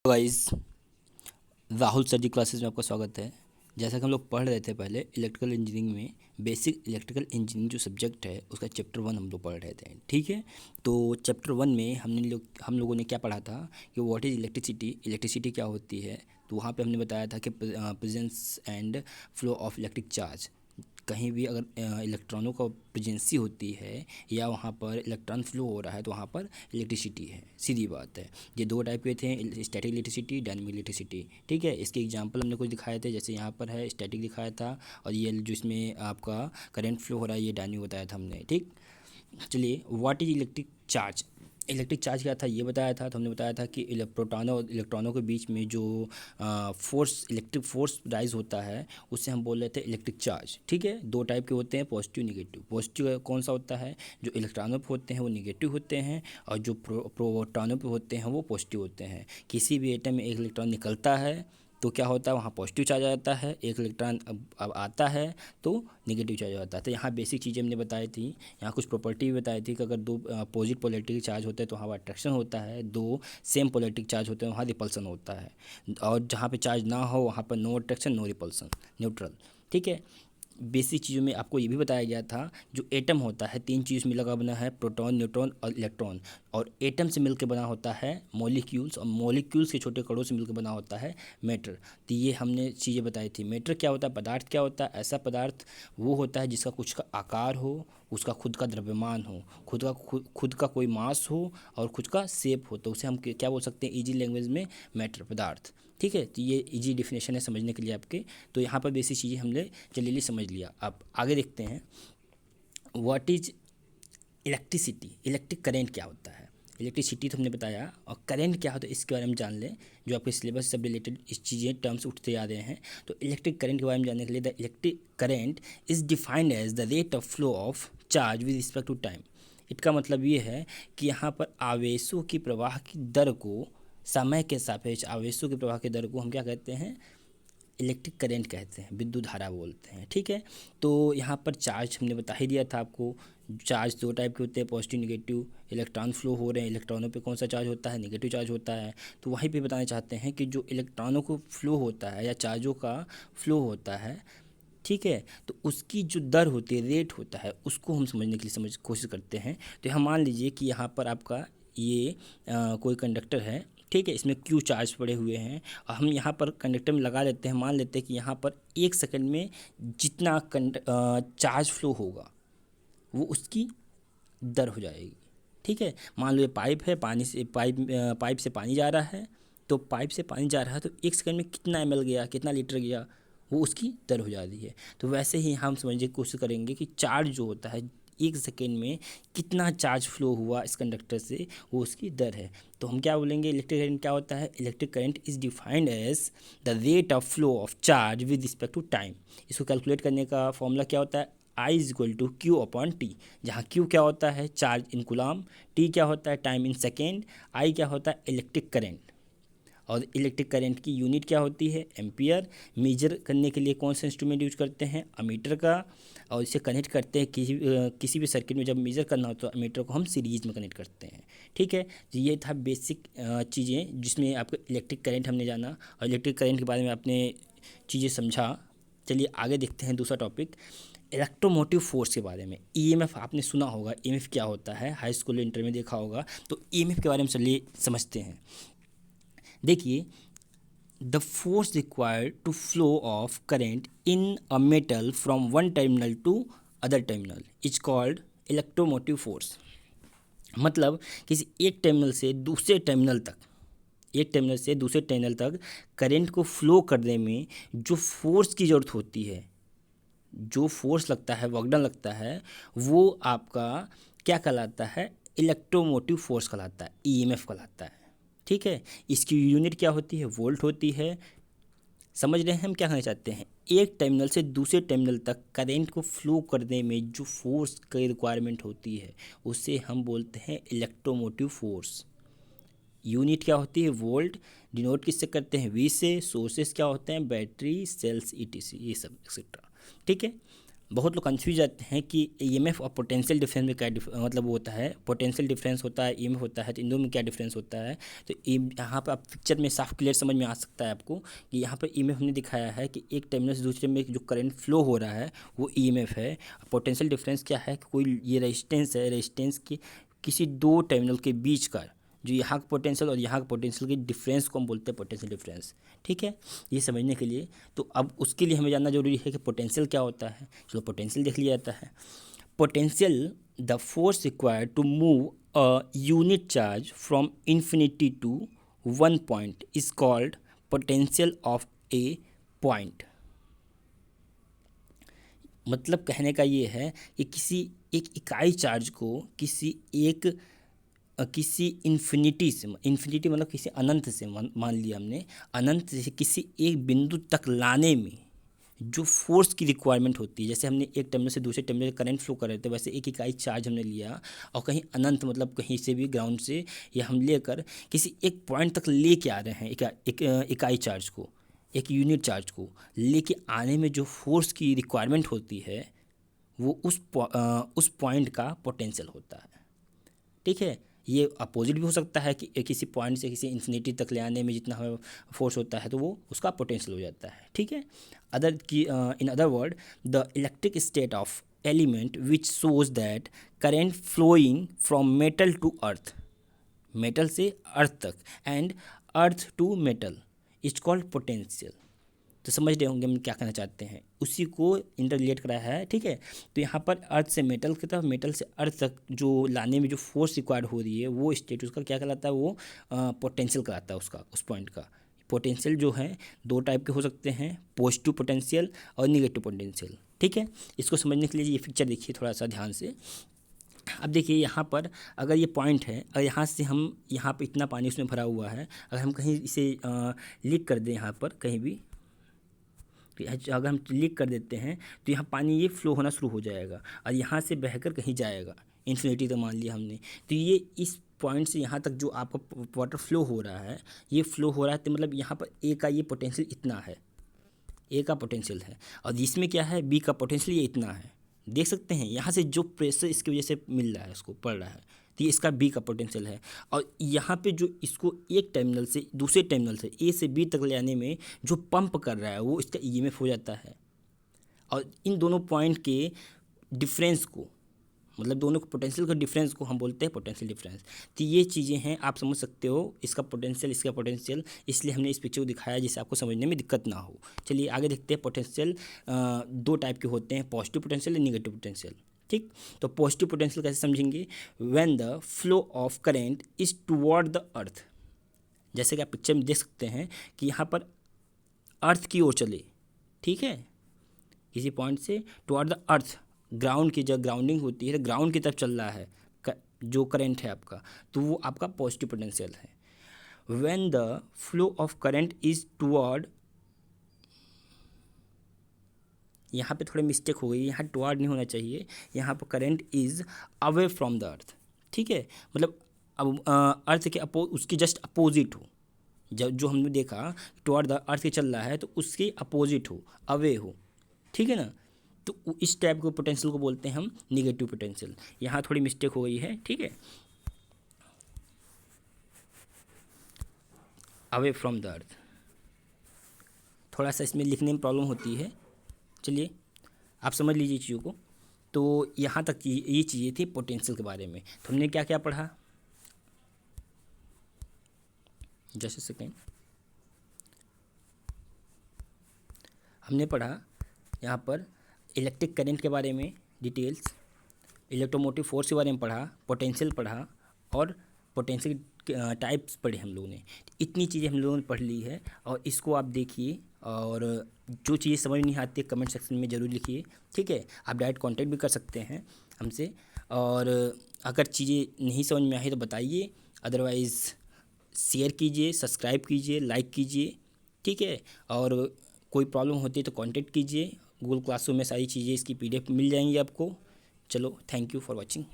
Guys, Rahul sir जी classes में आपका स्वागत है। जैसा कि हम लोग पढ़ रहे थे पहले इलेक्ट्रिकल इंजीनियरिंग में, बेसिक इलेक्ट्रिकल इंजीनियरिंग जो सब्जेक्ट है उसका चैप्टर 1 हम लोग पढ़ रहे थे। ठीक है, तो चैप्टर 1 में हम लोगों ने क्या पढ़ा था कि व्हाट इज़ इलेक्ट्रिसिटी, इलेक्ट्रिसिटी क्या होती है। तो वहाँ पे हमने बताया था कि presence and flow of electric charge, कहीं भी अगर इलेक्ट्रॉनों का प्रेजेंसी होती है या वहाँ पर इलेक्ट्रॉन फ्लो हो रहा है तो वहाँ पर इलेक्ट्रिसिटी है। सीधी बात है। ये दो टाइप के थे, स्टैटिक इलेक्ट्रिसिटी, डायनेमिक इलेक्ट्रिसिटी। ठीक है, इसके एग्जांपल हमने कुछ दिखाए थे, जैसे यहाँ पर है स्टैटिक दिखाया था, और ये जो इसमें आपका करंट फ्लो हो रहा है ये डायनेमिक बताया था हमने। ठीक, चलिए, what is electric charge. Electric charge क्या था ये बताया था। तो हमने बताया था कि प्रोटॉनों और इलेक्ट्रॉनों के बीच में जो फोर्स, इलेक्ट्रिक फोर्स राइज होता है उससे हम बोल रहे थे इलेक्ट्रिक चार्ज। ठीक है, दो टाइप के होते हैं, पॉजिटिव निगेटिव। पॉजिटिव कौन सा होता है, जो इलेक्ट्रॉनों पे होते हैं वो निगेटिव होते हैं, और जो प्रोटॉनों पे होते हैं वो पॉजिटिव होते हैं। किसी भी एटम में एक इलेक्ट्रॉन निकलता है तो क्या होता है, वहाँ पॉजिटिव चार्ज आ जाता है। एक इलेक्ट्रॉन अब आता है तो नेगेटिव चार्ज आता है। तो यहाँ बेसिक चीज़ें हमने बताई थी। यहाँ कुछ प्रॉपर्टी भी बताई थी कि अगर दो अपोजिट पोलैरिटी चार्ज होते हैं तो वहाँ अट्रैक्शन होता है, दो सेम पोलैरिटी चार्ज होते हैं वहाँ रिपल्सन होता है, और जहाँ पे चार्ज ना हो वहाँ पर no attraction no repulsion, neutral. ठीक है, बेसिक चीज़ों में आपको ये भी बताया गया था, जो एटम होता है तीन चीज़ मिलकर का बना है, प्रोटॉन, न्यूट्रॉन और इलेक्ट्रॉन। और एटम से मिलकर बना होता है मॉलिक्यूल्स, और मॉलिक्यूल्स के छोटे कणों से मिलकर बना होता है मैटर। तो ये हमने चीज़ें बताई थी। मैटर क्या होता है, पदार्थ क्या होता है, ऐसा पदार्थ वो होता है जिसका कुछ का आकार हो, उसका खुद का द्रव्यमान हो, खुद का कोई मास हो और खुद का शेप हो, तो उसे हम क्या बोल सकते हैं इजी लैंग्वेज में, मैटर, पदार्थ। ठीक है, तो ये इजी डिफिनेशन है समझने के लिए आपके। तो यहाँ पर बेसिक चीज़ें हमने जल्दी समझ लिया। अब आगे देखते हैं, what is electricity, electric current क्या होता है। इलेक्ट्रिसिटी तो हमने बताया, और करंट क्या होता है इसके बारे में जान लें, जो आपके सिलेबस से रिलेटेड इस चीज़ें टर्म्स उठते आ रहे हैं। तो इलेक्ट्रिक करंट के बारे में जानने के लिए, the electric current is defined as the rate of flow of charge with respect to time. इसका मतलब ये है कि यहाँ पर आवेशों की प्रवाह की दर को, समय के सापेक्ष आवेशों के प्रवाह की दर को हम क्या कहते हैं, इलेक्ट्रिक करंट कहते हैं, विद्युत धारा बोलते हैं। ठीक है, तो यहाँ पर चार्ज हमने बता ही दिया था आपको। चार्ज दो टाइप के होते हैं, पॉजिटिव निगेटिव। इलेक्ट्रॉन फ्लो हो रहे हैं, इलेक्ट्रॉनों पे कौन सा चार्ज होता है, नेगेटिव चार्ज होता है। तो वहीं पे बताना चाहते हैं कि जो इलेक्ट्रॉनों को फ्लो होता है या चार्जों का फ्लो होता है, ठीक है, तो उसकी जो दर होती है, रेट होता है, उसको हम समझने के लिए कोशिश करते हैं। तो यहाँ मान लीजिए कि यहाँ पर आपका ये कोई कंडक्टर है। ठीक है, इसमें क्यू चार्ज पड़े हुए हैं, और हम यहाँ पर कंडक्टर में लगा लेते हैं। मान लेते हैं कि यहाँ पर 1 सेकंड में जितना चार्ज फ्लो होगा वो उसकी दर हो जाएगी। ठीक है, मान लो ये पाइप है, पाइप से पानी जा रहा है। तो पाइप से पानी जा रहा है तो 1 सेकंड में कितना ml गया, कितना लीटर गया, वो उसकी दर हो जाती है। तो वैसे ही हम समझने की कोशिश करेंगे कि चार्ज जो होता है 1 सेकेंड में कितना चार्ज फ्लो हुआ इस कंडक्टर से, वो उसकी दर है। तो हम क्या बोलेंगे, इलेक्ट्रिक करंट क्या होता है, electric current is defined as the rate of flow of charge with respect to time. इसको कैलकुलेट करने का फॉर्मूला क्या होता है, I is equal to Q upon T, जहाँ क्यू क्या होता है, चार्ज इन कुलाम, टी क्या होता है, टाइम इन सेकेंड, आई क्या होता है, इलेक्ट्रिक करंट। और इलेक्ट्रिक करंट की यूनिट क्या होती है, एम्पियर। मेजर करने के लिए कौन सा इंस्ट्रूमेंट यूज करते हैं, अमीटर का, और इसे कनेक्ट करते हैं किसी भी सर्किट में। जब मेजर करना हो तो अमीटर को हम सीरीज में कनेक्ट करते हैं। ठीक है, तो ये था बेसिक चीज़ें जिसमें आपको इलेक्ट्रिक करंट हमने जाना, और इलेक्ट्रिक करंट के बारे में आपने चीज़ें समझा। चलिए आगे देखते हैं दूसरा टॉपिक, इलेक्ट्रोमोटिव फोर्स के बारे में। ईएमएफ आपने सुना होगा, ईएमएफ क्या होता है, हाई स्कूल इंटर में देखा होगा। तो ईएमएफ के बारे में चलिए समझते हैं। देखिए, the force required to flow of current in a metal from one terminal to other terminal is called electromotive force. मतलब किसी एक टर्मिनल से दूसरे टर्मिनल तक, एक टर्मिनल से दूसरे टर्मिनल तक करंट को फ्लो करने में जो फोर्स की ज़रूरत होती है, जो फोर्स लगता है, वर्क डन लगता है, वो आपका क्या कहलाता है, इलेक्ट्रोमोटिव फोर्स कहलाता है, ईएमएफ कहलाता है। ठीक है, इसकी यूनिट क्या होती है, वोल्ट होती है। समझ रहे हैं हम क्या कहना चाहते हैं, एक टर्मिनल से दूसरे टर्मिनल तक करंट को फ्लो करने में जो फोर्स की रिक्वायरमेंट होती है उसे हम बोलते हैं इलेक्ट्रोमोटिव फोर्स। यूनिट क्या होती है, वोल्ट। डिनोट किससे करते हैं, वी से। सोर्सेस क्या होते हैं, बैटरी, सेल्स, ईटीसी, ये सब एक्सेट्रा। ठीक है, बहुत लोग कंफ्यूज जाते हैं कि ईएमएफ और पोटेंशियल डिफरेंस में क्या मतलब वो होता है, पोटेंशियल डिफरेंस होता है, ईएमएफ होता है, तो इन दोनों में क्या डिफरेंस होता है। तो यहाँ पर आप पिक्चर में साफ क्लियर समझ में आ सकता है आपको कि यहाँ पर ईएमएफ हमने दिखाया है कि एक टर्मिनल से दूसरे में जो करंट फ्लो हो रहा है वो ईएमएफ है। पोटेंशियल डिफरेंस क्या है कि कोई ये रेजिस्टेंस है, रेजिस्टेंस की किसी दो टर्मिनल के बीच का जो यहाँ का पोटेंशियल और यहाँ का पोटेंशियल के डिफरेंस को हम बोलते हैं पोटेंशियल डिफरेंस। ठीक है, ये समझने के लिए तो अब उसके लिए हमें जानना जरूरी है कि पोटेंशियल क्या होता है। चलो पोटेंशियल देख लिया जाता है। Potential the force required to move a unit charge from infinity to one point is called potential of a point. मतलब कहने का ये है कि किसी एक इकाई चार्ज को किसी इन्फिनिटी से, इन्फिनिटी मतलब किसी अनंत से, मान लिया हमने अनंत से किसी एक बिंदु तक लाने में जो फोर्स की रिक्वायरमेंट होती है, जैसे हमने एक टर्मिनल से दूसरे टर्मिनल करंट फ्लो कर रहे थे, वैसे एक इकाई चार्ज हमने लिया और कहीं अनंत मतलब कहीं से भी ग्राउंड से या हम लेकर किसी एक पॉइंट तक लेके आ रहे हैं इकाई चार्ज को, एक यूनिट चार्ज को लेके आने में जो फोर्स की रिक्वायरमेंट होती है वो उस पॉइंट का पोटेंशियल होता है। ठीक है, ये अपोजिट भी हो सकता है कि किसी पॉइंट से किसी इन्फिनिटी तक ले आने में जितना हमें फोर्स होता है तो वो उसका पोटेंशियल हो जाता है। ठीक है, in other word the electric state of element which shows that current flowing from metal to earth, metal से अर्थ तक and earth to metal is called potential. तो समझ रहे होंगे हम क्या कहना चाहते हैं, उसी को इंटरलेट कराया है। ठीक है, तो यहाँ पर अर्थ से मेटल की तरफ, मेटल से अर्थ तक जो लाने में जो फोर्स रिक्वायर्ड हो रही है वो स्टेट उसका क्या कहलाता है, वो पोटेंशियल कहलाता है उसका, उस पॉइंट का। पोटेंशियल जो है दो टाइप के हो सकते हैं, पॉजिटिव पोटेंशियल और निगेटिव पोटेंशियल। ठीक है, इसको समझने के लिए ये पिक्चर देखिए थोड़ा सा ध्यान से। अब देखिए यहाँ पर अगर ये पॉइंट है, अगर यहाँ से हम यहाँ पर इतना पानी उसमें भरा हुआ है, अगर हम कहीं इसे लीक कर दें यहाँ पर कहीं भी, अगर हम लीक कर देते हैं तो यहाँ पानी ये फ्लो होना शुरू हो जाएगा और यहाँ से बहकर कहीं जाएगा इन्फिनिटी तक मान लिया हमने। तो ये इस पॉइंट से यहाँ तक जो आपका वाटर फ्लो हो रहा है, ये फ्लो हो रहा है तो मतलब यहाँ पर ए का ये पोटेंशियल इतना है, ए का पोटेंशियल है, और इसमें क्या है बी का पोटेंशियल ये इतना है। देख सकते हैं यहाँ से जो प्रेशर इसकी वजह से मिल रहा है, इसको पड़ रहा है, तो ये इसका बी का पोटेंशियल है। और यहाँ पे जो इसको एक टर्मिनल से दूसरे टर्मिनल से ए से बी तक ले आने में जो पंप कर रहा है वो इसका ईएमएफ हो जाता है। और इन दोनों पॉइंट के डिफरेंस को, मतलब दोनों पोटेंशियल का डिफरेंस को हम बोलते हैं पोटेंशियल डिफरेंस। तो ये चीज़ें हैं, आप समझ सकते हो, इसका पोटेंशियल इसका पोटेंशियल, इसलिए हमने इस पिक्चर को दिखाया जिससे आपको समझने में दिक्कत ना हो। चलिए आगे देखते हैं। पोटेंशियल दो टाइप के होते हैं, पॉजिटिव पोटेंशियल और निगेटिव पोटेंशियल। ठीक, तो पॉजिटिव पोटेंशियल कैसे समझेंगे, when the flow of current is toward the earth. जैसे कि आप पिक्चर में देख सकते हैं कि यहाँ पर अर्थ की ओर चले, ठीक है, किसी पॉइंट से टुवर्ड द अर्थ, ग्राउंड की जब ग्राउंडिंग होती है तो ग्राउंड की तरफ चल रहा है जो करंट है आपका, तो वो आपका पॉजिटिव पोटेंशियल है। When the flow of current is toward, यहाँ पे थोड़ी मिस्टेक हो गई, यहाँ टुवर्ड नहीं होना चाहिए, यहाँ पर current is away from the earth. ठीक है, मतलब अब अर्थ के उसके जस्ट अपोजिट हो, जब जो हमने देखा टुवर्ड द अर्थ के चल रहा है तो उसके अपोजिट हो, अवे हो। ठीक है ना, तो इस टाइप के पोटेंशियल को बोलते हैं हम निगेटिव पोटेंशियल। यहाँ थोड़ी मिस्टेक हो गई है। ठीक है, अवे फ्रॉम द अर्थ, थोड़ा सा इसमें लिखने में प्रॉब्लम होती है। चलिए आप समझ लीजिए चीज़ों को। तो यहाँ तक ये चीज़ें थी पोटेंशियल के बारे में। तो हमने क्या क्या पढ़ा, जस्ट सेकेंड, हमने पढ़ा यहाँ पर इलेक्ट्रिक करंट के बारे में डिटेल्स, इलेक्ट्रोमोटिव फोर्स के बारे में पढ़ा, पोटेंशियल पढ़ा और पोटेंशियल टाइप्स पढ़े हम लोगों ने। इतनी चीज़ें हम लोगों ने पढ़ ली है और इसको आप देखिए, और जो चीज़ें समझ नहीं आती कमेंट सेक्शन में ज़रूर लिखिए। ठीक है, आप डायरेक्ट कांटेक्ट भी कर सकते हैं हमसे, और अगर चीज़ें नहीं समझ में आई तो बताइए, अदरवाइज़ शेयर कीजिए, सब्सक्राइब कीजिए, लाइक कीजिए। ठीक है, और कोई प्रॉब्लम होती है तो कांटेक्ट कीजिए। गूगल क्लासरूम में सारी चीज़ें इसकी पीडीएफ मिल जाएंगी आपको। चलो, थैंक यू फॉर वॉचिंग।